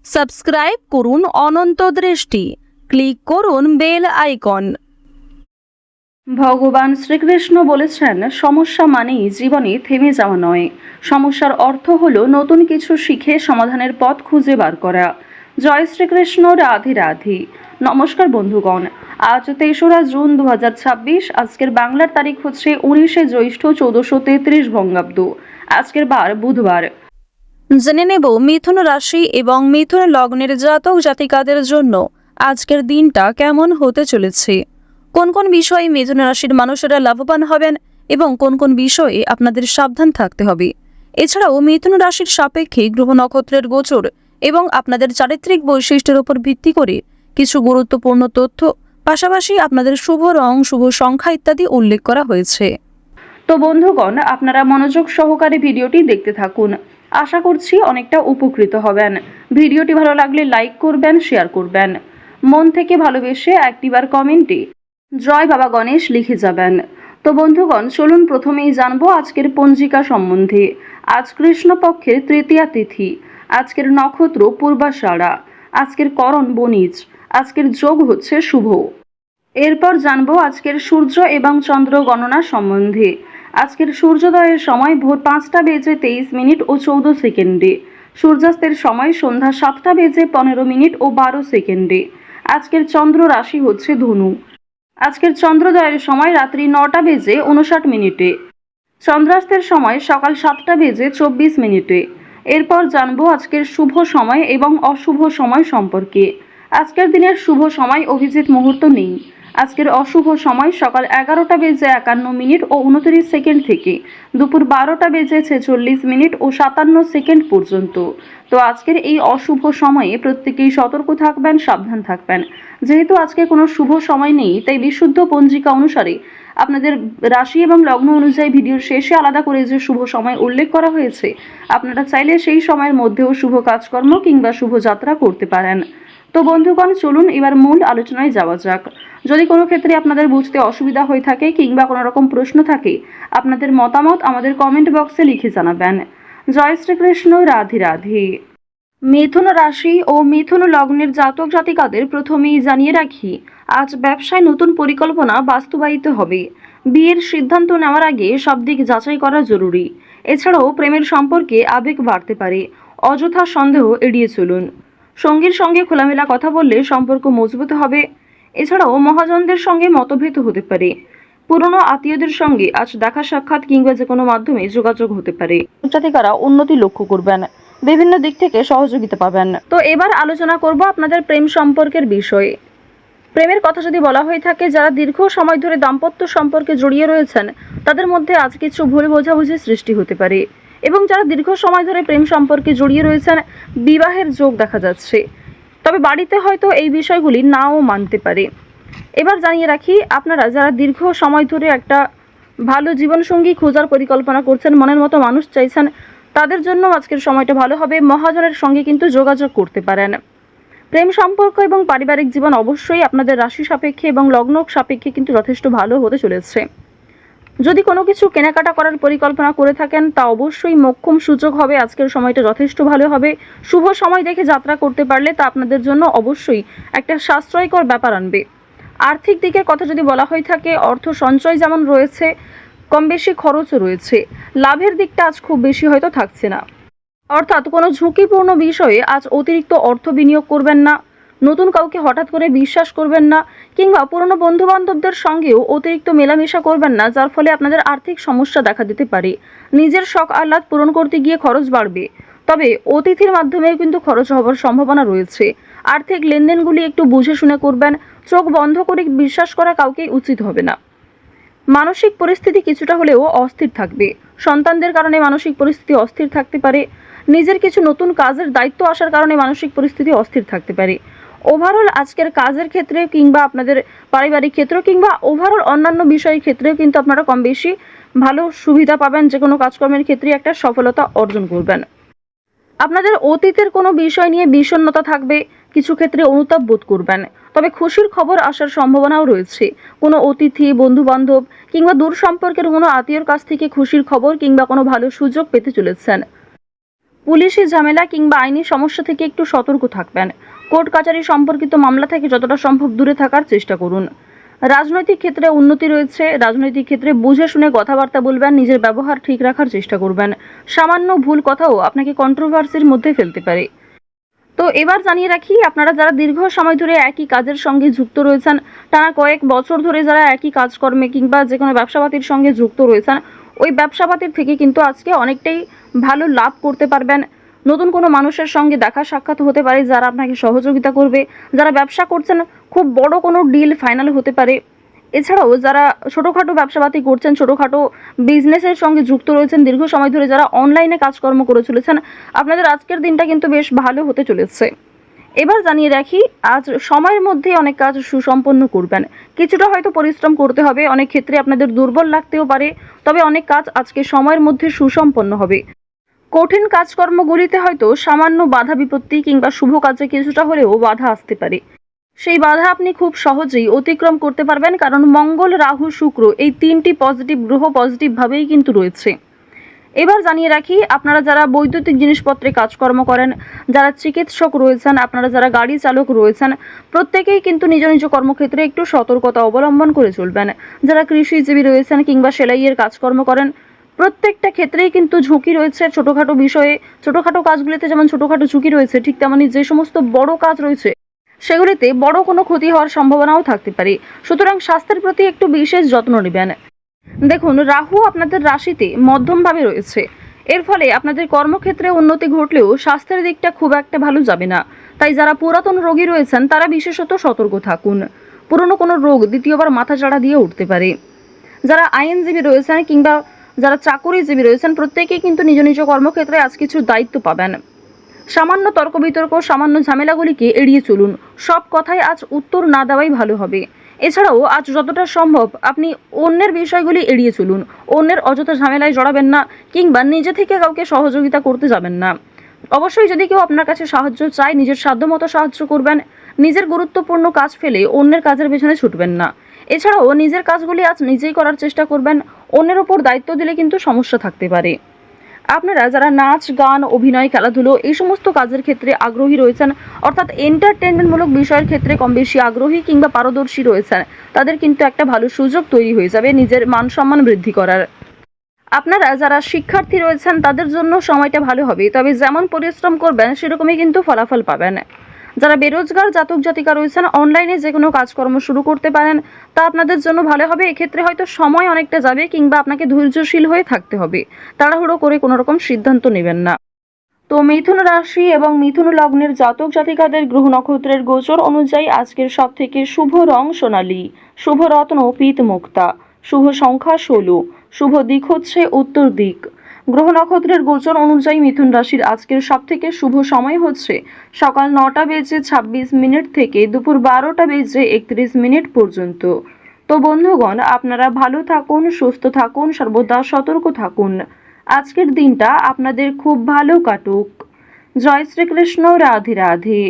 Subscribe করুন অনন্ত দৃষ্টি, click করুন বেল আইকন। ভগবান শ্রীকৃষ্ণ বলেছেন, সমস্যা মানেই জীবনে থেমে যাওয়া নয়, সমস্যার অর্থ হলো নতুন কিছু শিখে সমাধানের পথ খুঁজে বার করা। জয় শ্রীকৃষ্ণ, রাধে রাধে। নমস্কার বন্ধুগণ, আজ ৩রা জুন ২০২৬। আজকের বাংলার তারিখ হচ্ছে ১৯শে জ্যৈষ্ঠ ১৪৩৩ বঙ্গাব্দ। আজকের বার বুধবার। জেনে নেব মিথুন রাশি এবং মিথুন লগ্নের জাতক জাতিকাদের জন্য আজকের দিনটা কেমন হতে চলেছে, কোন কোন বিষয়ে মিথুন রাশির মানুষেরা লাভবান হবেন এবং কোন কোন বিষয়ে আপনাদের সাবধান থাকতে হবে। এছাড়াও মিথুন রাশির সাপেক্ষে গ্রহ নক্ষত্রের গোচর এবং আপনাদের চারিত্রিক বৈশিষ্ট্যের উপর ভিত্তি করে কিছু গুরুত্বপূর্ণ তথ্য, পাশাপাশি আপনাদের শুভ রং, শুভ সংখ্যা ইত্যাদি উল্লেখ করা হয়েছে। তো বন্ধুগণ, আপনারা মনোযোগ সহকারে ভিডিওটি দেখতে থাকুন। আশা করছি অনেকটা উপকৃত হবেন। ভিডিওটি ভালো লাগলে লাইক করবেন, শেয়ার করবেন। মন থেকে ভালোবেসে একটিবার কমেন্টে জয় বাবা গণেশ লিখে যাবেন। তো বন্ধুগণ, চলুন প্রথমেই জানবো আজকের পঞ্জিকা সম্বন্ধে। আজ কৃষ্ণপক্ষের তৃতীয়া তিথি। আজকের নক্ষত্র পূর্বাষাঢ়া। আজকের করণ বণিজ। আজকের যোগ হচ্ছে শুভ। এরপর জানবো আজকের সূর্য এবং চন্দ্র গণনা সম্বন্ধে। আজকের সূর্যোদয়ের সময় ভোর 5টা বেজে 23 মিনিট ও 14 সেকেন্ডে। সূর্যাস্তের সময় সন্ধ্যা 7টা বেজে 15 মিনিট ও 12 সেকেন্ডে। আজকের চন্দ্র রাশি হচ্ছে ধনু। আজকের চন্দ্রোদয়ের সময় রাত্রি 9টা বেজে 59 মিনিটে। চন্দ্রাস্তের সময় সকাল 7টা বেজে 24 মিনিটে। এরপর জানবো আজকের শুভ সময় এবং অশুভ সময় সম্পর্কে। আজকের দিনের শুভ সময় অভিজিৎ মুহূর্ত নেই। আজকের অশুভ সময় সকাল 11টা বেজে 51 মিনিট ও 29 সেকেন্ড থেকে দুপুর 12টা বেজে 46 মিনিট ও 57 সেকেন্ড পর্যন্ত। তো আজকের এই অশুভ সময়ে প্রত্যেকেই সতর্ক থাকবেন, সাবধান থাকবেন। যেহেতু আজকে কোনো শুভ সময় নেই, তাই বিশুদ্ধ পঞ্জিকা অনুসারে আপনাদের রাশি এবং লগ্ন অনুযায়ী ভিডিওর শেষে আলাদা করে যে শুভ সময় উল্লেখ করা হয়েছে, আপনারা চাইলে সেই সময়ের মধ্যেও শুভ কাজকর্ম কিংবা শুভ যাত্রা করতে পারেন। তো বন্ধুগণ, চলুন এবার মূল আলোচনায় যাওয়া যাক। যদি কোনো ক্ষেত্রে আপনাদের বুঝতে অসুবিধা হয়ে থাকে কিংবা কোনো রকম প্রশ্ন থাকে, আপনাদের মতামত আমাদের কমেন্ট বক্সে লিখে জানাবেন। জয় শ্রীকৃষ্ণ, রাধে রাধে। মিথুন রাশি ও মিথুন লগ্নের জাতক জাতিকাদের প্রথমেই জানিয়ে রাখি, আজ ব্যবসায় নতুন পরিকল্পনা বাস্তবায়িত হবে। বিয়ের সিদ্ধান্ত নেওয়ার আগে সব দিক যাচাই করা জরুরি। এছাড়াও প্রেমের সম্পর্কে আবেগ বাড়তে পারে। অযথা সন্দেহ এড়িয়ে চলুন। সঙ্গীর সঙ্গে খোলামেলা কথা বললে সম্পর্ক মজবুত হবে। এছাড়াও মহাজনদের সঙ্গে মতভেদ হতে পারে। পুরনো আত্মীয়দের সঙ্গে আজ দেখা সাক্ষাৎ কিংবা যে কোনো মাধ্যমে যোগাযোগ হতে পারে। জাতিকারা উন্নতি লক্ষ্য করবেন, বিভিন্ন দিক থেকে সহযোগিতা পাবেন। তো এবার আলোচনা করব আপনাদের প্রেম সম্পর্কের বিষয়ে। প্রেমের কথা যদি বলা হয়ে থাকে, যারা দীর্ঘ সময় ধরে দাম্পত্য সম্পর্কে জড়িয়ে রয়েছেন, তাদের মধ্যে আজ কিছু ভুল বোঝাবুঝি সৃষ্টি হতে পারে। এবং যারা দীর্ঘ সময় ধরে প্রেম সম্পর্কে জড়িয়ে রয়েছেন, বিবাহের যোগ দেখা যাচ্ছে। তবে বাড়িতে হয়তো এই বিষয়গুলি নাও মানতে পারে। এবার জানিয়ে রাখি, আপনারা যারা দীর্ঘ সময় ধরে একটা ভালো জীবনসঙ্গী খোঁজার পরিকল্পনা করছেন, মনের মতো মানুষ চাইছেন, তাদের জন্য আজকের সময়টা ভালো হবে। মহাজনের সঙ্গে কিন্তু যোগাযোগ করতে পারেন। প্রেম সম্পর্ক এবং পারিবারিক জীবন অবশ্যই আপনাদের রাশি সাপেক্ষে এবং লগ্ন সাপেক্ষে কিন্তু যথেষ্ট ভালো হতে চলেছে। যদি কোনো কিছু কেনাকাটা করার পরিকল্পনা করে থাকেন, তা অবশ্যই মোক্ষম সুযোগ হবে। আজকের সময়টা যথেষ্ট ভালো হবে। শুভ সময় দেখে যাত্রা করতে পারলে তা আপনাদের জন্য অবশ্যই একটা সাশ্রয়কর ব্যাপার আনবে। আর্থিক দিকের কথা যদি বলা হয়ে থাকে, অর্থ সঞ্চয় যেমন রয়েছে, কম বেশি খরচও রয়েছে। লাভের দিকটা আজ খুব বেশি হয়তো থাকছে না। অর্থাৎ কোনো ঝুঁকিপূর্ণ বিষয়ে আজ অতিরিক্ত অর্থ বিনিয়োগ করবেন না। নতুন কাউকে হঠাৎ করে বিশ্বাস করবেন না, কিংবা পুরনো বন্ধুবান্ধবদের সঙ্গেও অতিরিক্ত মেলামেশা করবেন না, যার ফলে আপনাদের আর্থিক সমস্যা দেখা দিতে পারে। নিজের শখ আহ্লাদ পূরণ করতে গিয়ে খরচ বাড়বে। তবে অতিথির মাধ্যমেও কিন্তু খরচ হওয়ার সম্ভাবনা রয়েছে। আর্থিক লেনদেনগুলি একটু বুঝে শুনে করবেন। চোখ বন্ধ করে বিশ্বাস করা কাউকেই উচিত হবে না। মানসিক পরিস্থিতি কিছুটা হলেও অস্থির থাকবে। সন্তানদের কারণে মানসিক পরিস্থিতি অস্থির থাকতে পারে। নিজের কিছু নতুন কাজের দায়িত্ব আসার কারণে মানসিক পরিস্থিতি অস্থির থাকতে পারে। ওভারঅল আজকের কাজের ক্ষেত্রে কিংবা আপনাদের পারিবারিক ক্ষেত্র কিংবা ওভারঅল অন্যান্য বিষয়ের ক্ষেত্রেও কিন্তু আপনারা কম বেশি ভালো সুবিধা পাবেন। যে কোনো কাজকর্মের ক্ষেত্রে একটা সফলতা অর্জন করবেন। আপনাদের অতীতের কোনো বিষয় নিয়ে বিষণ্ণতা থাকবে, কিছু ক্ষেত্রে অনুতাপ বোধ করবেন। তবে খুশির খবর আসার সম্ভাবনাও রয়েছে। কোনো অতিথি, বন্ধু বান্ধব কিংবা দূর সম্পর্কের কোনো আত্মীয়র কাছ থেকে খুশির খবর কিংবা কোনো ভালো সুযোগ পেতে চলেছেন। পুলিশি ঝামেলা কিংবা আইনি সমস্যা থেকে একটু সতর্ক থাকবেন। কোর্ট কাচারি সম্পর্কিত মামলা থেকে যতটা সম্ভব দূরে থাকার চেষ্টা করুন। রাজনৈতিক ক্ষেত্রে উন্নতি রয়েছে। রাজনৈতিক ক্ষেত্রে বুঝে শুনে কথাবার্তা বলবেন, নিজের ব্যবহার ঠিক রাখার চেষ্টা করবেন। সামান্য ভুল কথাও আপনাকে কন্ট্রোভার্সির মধ্যে ফেলতে পারে। তো এবার জানিয়ে রাখি, আপনারা যারা দীর্ঘ সময় ধরে একই কাজের সঙ্গে যুক্ত রয়েছেন, টানা কয়েক বছর ধরে যারা একই কাজকর্মে কিংবা যে কোনো ব্যবসাপাতির সঙ্গে যুক্ত রয়েছেন, ওই ব্যবসাপাতির থেকে কিন্তু আজকে অনেকটাই ভালো লাভ করতে পারবেন। নতুন কোনো মানুষের সঙ্গে দেখা সাক্ষাৎ হতে পারে যারা আপনাকে সহযোগিতা করবে। যারা ব্যবসা করছেন, খুব বড় কোনো ডিল ফাইনাল হতে পারে। এছাড়াও যারা ছোটোখাটো ব্যবসাপাতি করছেন, ছোটোখাটো বিজনেসের সঙ্গে যুক্ত রয়েছেন, দীর্ঘ সময় ধরে যারা অনলাইনে কাজকর্ম করে চলেছেন, আপনাদের আজকের দিনটা কিন্তু বেশ ভালো হতে চলেছে। এবার জানিয়ে রাখি, আজ সময়ের মধ্যে অনেক কাজ সুসম্পন্ন করবেন। কিছুটা হয়তো পরিশ্রম করতে হবে, অনেক ক্ষেত্রে আপনাদের দুর্বল লাগতেও পারে, তবে অনেক কাজ আজকে সময়ের মধ্যে সুসম্পন্ন হবে। কঠিন কাজকর্মগুলিতে হয়তো সামান্য বাধা বিপত্তি কিংবা শুভ কাজে কিছুটা হলেও বাধা আসতে পারে। সেই বাধা আপনি খুব সহজেই অতিক্রম করতে পারবেন, কারণ মঙ্গল, রাহু, শুক্র এই তিনটি পজিটিভ গ্রহ পজিটিভভাবেই কিন্তু রয়েছে। এবার জানিয়ে রাখি, আপনারা যারা বৈদ্যুতিক জিনিসপত্রে কাজকর্ম করেন, যারা চিকিৎসক রয়েছেন, আপনারা যারা গাড়ি চালক রয়েছেন, প্রত্যেকেই কিন্তু নিজ নিজ কর্মক্ষেত্রে একটু সতর্কতা অবলম্বন করে চলবেন। যারা কৃষিজীবী রয়েছেন কিংবা সেলাইয়ের কাজকর্ম করেন, প্রত্যেকটা ক্ষেত্রেই কিন্তু ঝুঁকি রয়েছে। ছোটোখাটো বিষয়ে, ছোটোখাটো কাজগুলিতে যেমন ছোটোখাটো ঝুঁকি রয়েছে, ঠিক তেমনই যে সমস্ত বড় কাজ রয়েছে সেগুলিতে বড় কোনো ক্ষতি হওয়ার সম্ভাবনাও থাকতে পারে। সুতরাং স্বাস্থ্যের প্রতি একটু বিশেষ যত্ন নেবেন। দেখুন, রাহু আপনাদের রাশিতে মধ্যমভাবে রয়েছে। এর ফলে আপনাদের কর্মক্ষেত্রে উন্নতি ঘটলেও স্বাস্থ্যের দিকটা খুব একটা ভালো যাবে না। তাই যারা পুরাতন রোগী রয়েছেন তারা বিশেষত সতর্ক থাকুন। পুরনো কোনো রোগ দ্বিতীয়বার মাথাচাড়া দিয়ে উঠতে পারে। যারা আইনজীবী রয়েছেন কিংবা যারা চাকুরিজীবী রয়েছেন, প্রত্যেকেই কিন্তু নিজ নিজ কর্মক্ষেত্রে আজ কিছু দায়িত্ব পাবেন। সামান্য তর্ক বিতর্ক, সামান্য ঝামেলাগুলিকে এড়িয়ে চলুন। সব কথায় আজ উত্তর না দেওয়াই ভালো হবে। এছাড়াও আজ যতটা সম্ভব আপনি অন্যের বিষয়গুলি এড়িয়ে চলুন। অন্যের অযথা ঝামেলায় জড়াবেন না কিংবা নিজে থেকে কাউকে সহযোগিতা করতে যাবেন না। অবশ্যই যদি কেউ আপনার কাছে সাহায্য চায়, নিজের সাধ্যমতো সাহায্য করবেন। নিজের গুরুত্বপূর্ণ কাজ ফেলে অন্যের কাজের পেছনে ছুটবেন না। এছাড়াও নিজের কাজগুলি আজ নিজেই করার চেষ্টা করবেন। অন্যের ওপর দায়িত্ব দিলে কিন্তু সমস্যা থাকতে পারে। আপনারা যারা নাচ, গান, অভিনয়, খেলাধুলো এই সমস্ত কাজের ক্ষেত্রে আগ্রহী রয়েছেন, অর্থাৎ এন্টারটেনমেন্টমূলক বিষয়ের ক্ষেত্রে কম বেশি আগ্রহী কিংবা পারদর্শী রয়েছেন, তাদের কিন্তু একটা ভালো সুযোগ তৈরি হয়ে যাবে নিজের মান সম্মান বৃদ্ধি করার। আপনারা যারা শিক্ষার্থী রয়েছেন তাদের জন্য সময়টা ভালো হবে, তবে যেমন পরিশ্রম করবেন সেরকমই কিন্তু ফলাফল পাবেন। যারা বেরোজগার জাতক জাতিকা রয়েছেন, অনলাইনে যে কোনো কাজকর্ম শুরু করতে পারেন, তা আপনাদের জন্য ভালো হবে। এক্ষেত্রে হয়তো সময় অনেকটা যাবে কিংবা আপনাকে ধৈর্যশীল হয়ে থাকতে হবে। তাড়াহুড়ো করে কোনো রকম সিদ্ধান্ত নেবেন না। তো মিথুন রাশি এবং মিথুন লগ্নের জাতক জাতিকাদের গ্রহ নক্ষত্রের গোচর অনুযায়ী আজকের সব থেকে শুভ রং সোনালী, শুভ রত্ন পীত মুক্তা, শুভ সংখ্যা 16, শুভ দিক হচ্ছে উত্তর দিক। গ্রহ নক্ষত্রের গোচর অনুযায়ী মিথুন রাশির আজকের সব থেকে শুভ সময় হচ্ছে সকাল 9:26 থেকে দুপুর 12:31 পর্যন্ত। তো বন্ধুগণ, আপনারা ভালো থাকুন, সুস্থ থাকুন, সর্বদা সতর্ক থাকুন। আজকের দিনটা আপনাদের খুব ভালো কাটুক। জয় শ্রীকৃষ্ণ। রাধে রাধে।